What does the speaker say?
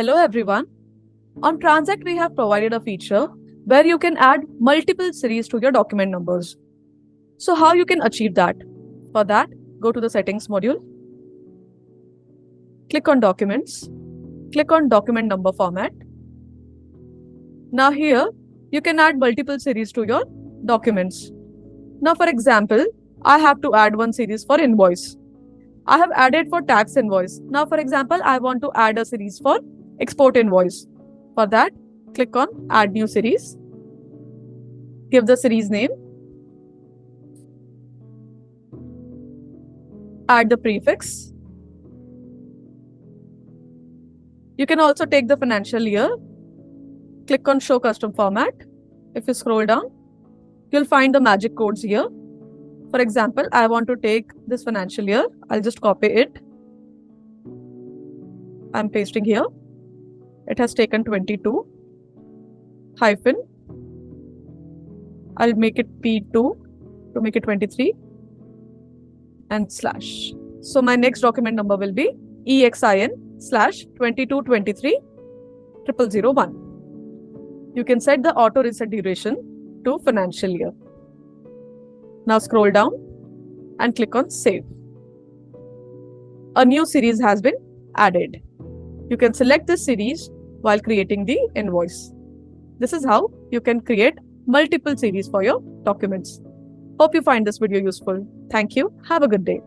Hello everyone. On TranZact, we have provided a feature where you can add multiple series to your document numbers. So how you can achieve that? For that, go to the settings module, click on documents, click on document number format. Now here, you can add multiple series to your documents. Now for example, I have to add one series for invoice. I have added for tax invoice. Now for example, I want to add a series for export invoice. For that, click on add new series. Give the series name. Add the prefix. You can also take the financial year. Click on show custom format. If you scroll down, you'll find the magic codes here. For example, I want to take this financial year. I'll just copy it. I'm pasting here. It has taken 22 hyphen. I'll make it P2 to make it 23 and slash. So my next document number will be EXIN/22230001. You can set the auto reset duration to financial year. Now scroll down and click on save. A new series has been added. You can select this series while creating the invoice. This is how you can create multiple series for your documents. Hope you find this video useful. Thank you. Have a good day.